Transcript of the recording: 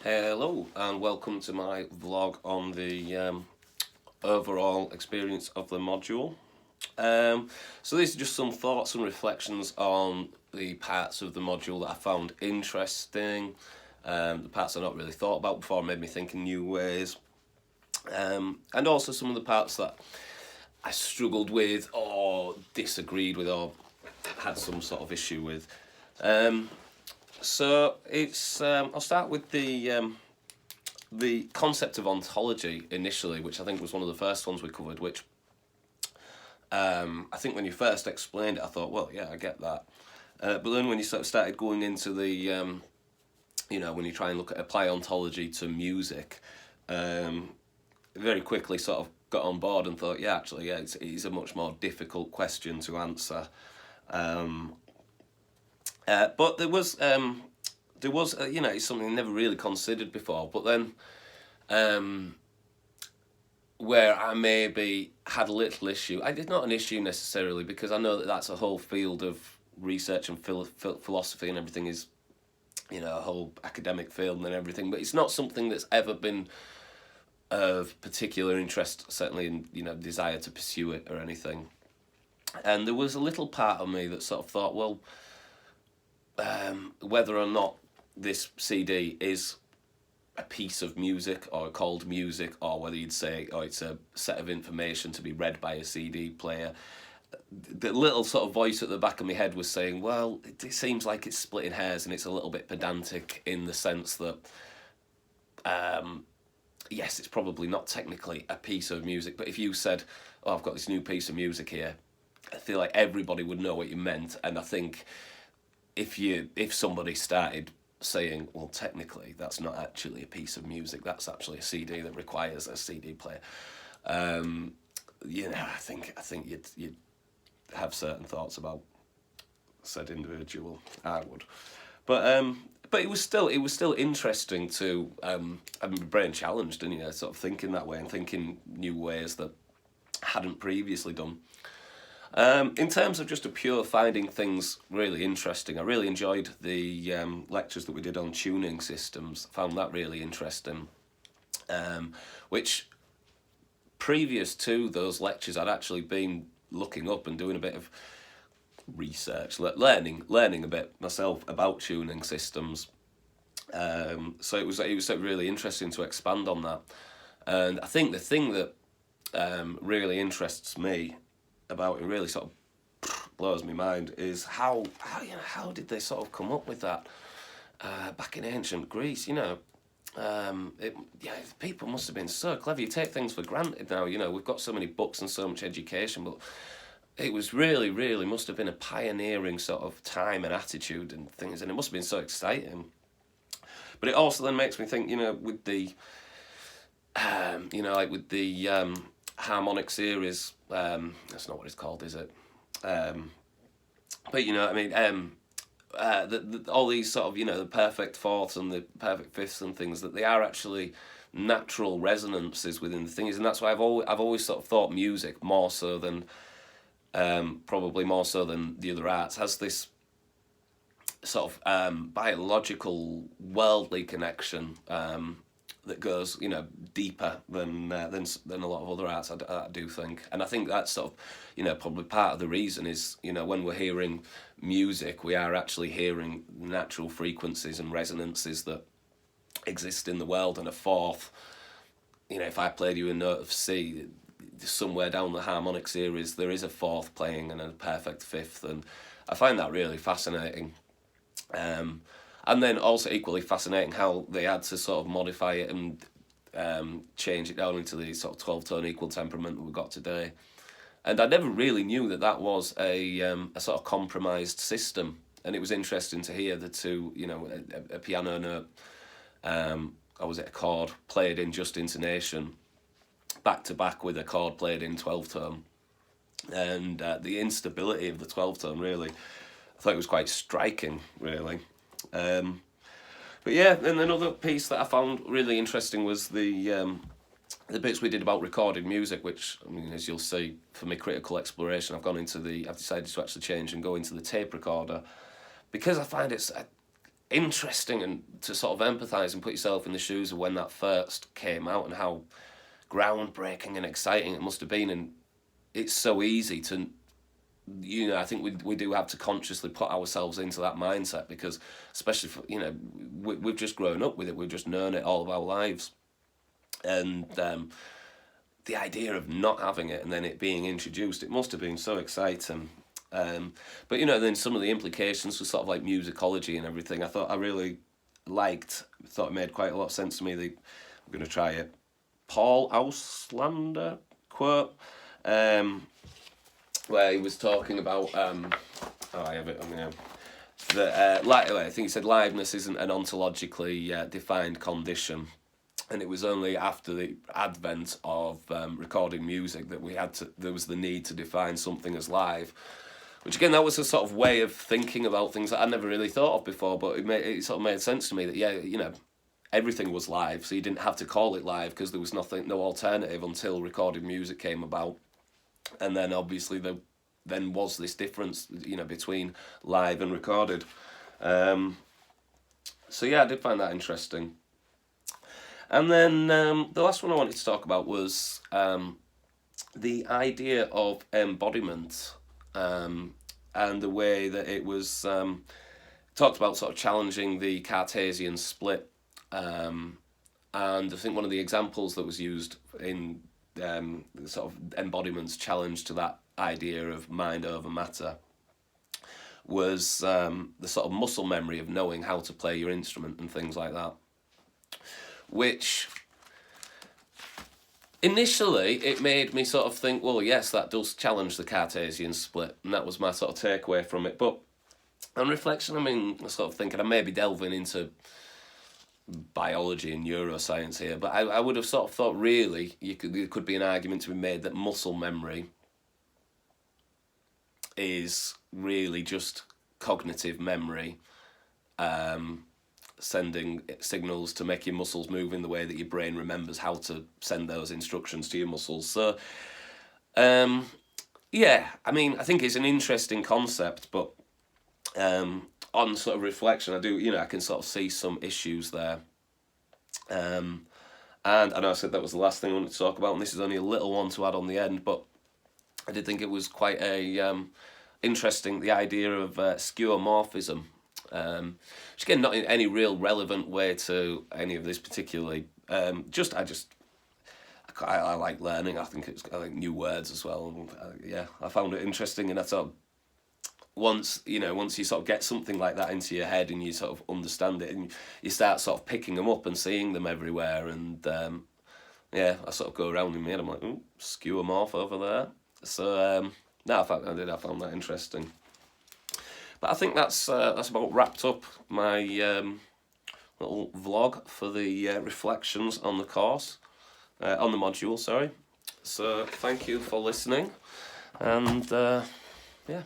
Hello and welcome to my vlog on the overall experience of the module. So these are just some thoughts and reflections on the parts of the module that I found interesting, the parts I not really thought about before, made me think in new ways, and also some of the parts that I struggled with or disagreed with or had some sort of issue with. So it's I'll start with the concept of ontology initially, which I think was one of the first ones we covered. Which I think when you first explained it, I thought, well, yeah, I get that. But then when you sort of started going into the when you try and apply ontology to music, very quickly sort of got on board and thought, yeah, actually, yeah, it's a much more difficult question to answer. But there was it's something I never really considered before. But then where I maybe had a little issue, I did not an issue necessarily, because I know that that's a whole field of research and philosophy and everything is, a whole academic field and everything. But it's not something that's ever been of particular interest, certainly in desire to pursue it or anything. And there was a little part of me that sort of thought, well, whether or not this CD is a piece of music or called music, or whether you'd say, oh, it's a set of information to be read by a CD player, the little sort of voice at the back of my head was saying, well, it seems like it's splitting hairs and it's a little bit pedantic in the sense that, yes, it's probably not technically a piece of music, but if you said, oh, I've got this new piece of music here, I feel like everybody would know what you meant. And I think if somebody started saying, well, technically that's not actually a piece of music, that's actually a CD that requires a CD player, I think you'd have certain thoughts about said individual. I would, but it was still interesting to have my brain challenged and sort of thinking that way and thinking new ways that I hadn't previously done. In terms of just a pure finding things really interesting, I really enjoyed the lectures that we did on tuning systems. I found that really interesting, which previous to those lectures I'd actually been looking up and doing a bit of research, learning a bit myself about tuning systems. So it was really interesting to expand on that. And I think the thing that really interests me about it, really sort of blows my mind, is how did they sort of come up with that back in ancient Greece? People must have been so clever. You take things for granted now. We've got so many books and so much education, but it was really, really must have been a pioneering sort of time and attitude and things, and it must have been so exciting. But it also then makes me think, with the, with the harmonic series, that's not what it's called, is it? But all these sort of, the perfect fourths and the perfect fifths and things, that they are actually natural resonances within the things, and that's why I've always sort of thought music more so than, probably more so than the other arts, has this sort of biological, worldly connection that goes, deeper than a lot of other arts. I do think, and I think that's sort of, probably part of the reason is, when we're hearing music, we are actually hearing natural frequencies and resonances that exist in the world. And a fourth, if I played you a note of C, somewhere down the harmonic series there is a fourth playing and a perfect fifth, and I find that really fascinating. And then also equally fascinating how they had to sort of modify it and change it down into the sort of 12-tone equal temperament that we've got today. And I never really knew that was a sort of compromised system. And it was interesting to hear the two, a piano note, or was it a chord, played in just intonation, back to back with a chord played in 12-tone. And the instability of the 12-tone, really, I thought it was quite striking, really. But yeah, and another piece that I found really interesting was the bits we did about recorded music, which, as you'll see, for my critical exploration, I've decided to actually change and go into the tape recorder, because I find interesting and to sort of empathise and put yourself in the shoes of when that first came out and how groundbreaking and exciting it must have been. And it's so easy to, I think we do have to consciously put ourselves into that mindset, because especially for, we've just grown up with it, we've just known it all of our lives. And the idea of not having it and then it being introduced, it must have been so exciting. But then some of the implications for sort of like musicology and everything, I really thought it made quite a lot of sense to me. I'm going to try it. Paul Auslander quote, where he was talking about, I have it on here. I think he said liveness isn't an ontologically defined condition. And it was only after the advent of recording music that there was the need to define something as live. Which again, that was a sort of way of thinking about things that I never really thought of before, but it sort of made sense to me that, everything was live, so you didn't have to call it live because there was no alternative until recorded music came about. And then obviously then was this difference, between live and recorded. So yeah, I did find that interesting. And then the last one I wanted to talk about was the idea of embodiment, and the way that it was talked about sort of challenging the Cartesian split. And I think one of the examples that was used in sort of embodiment's challenge to that idea of mind over matter was the sort of muscle memory of knowing how to play your instrument and things like that. Which initially it made me sort of think, well, yes, that does challenge the Cartesian split, and that was my sort of takeaway from it. But on reflection, I'm sort of thinking I may be delving into biology and neuroscience here, but I would have sort of thought really there could be an argument to be made that muscle memory is really just cognitive memory, sending signals to make your muscles move in the way that your brain remembers how to send those instructions to your muscles. So, I think it's an interesting concept, but on sort of reflection, I can sort of see some issues there. And I know I said that was the last thing I wanted to talk about, and this is only a little one to add on the end, but I did think it was quite interesting, the idea of skeuomorphism. Which again, not in any real relevant way to any of this particularly. I like learning. I like new words as well. I found it interesting, and I thought once you sort of get something like that into your head and you sort of understand it, and you start sort of picking them up and seeing them everywhere, and I sort of go around in my head. I'm like, skeuomorph over there. So I found that interesting. But I think that's about wrapped up my little vlog for the reflections on the course, on the module, sorry. So thank you for listening, and yeah.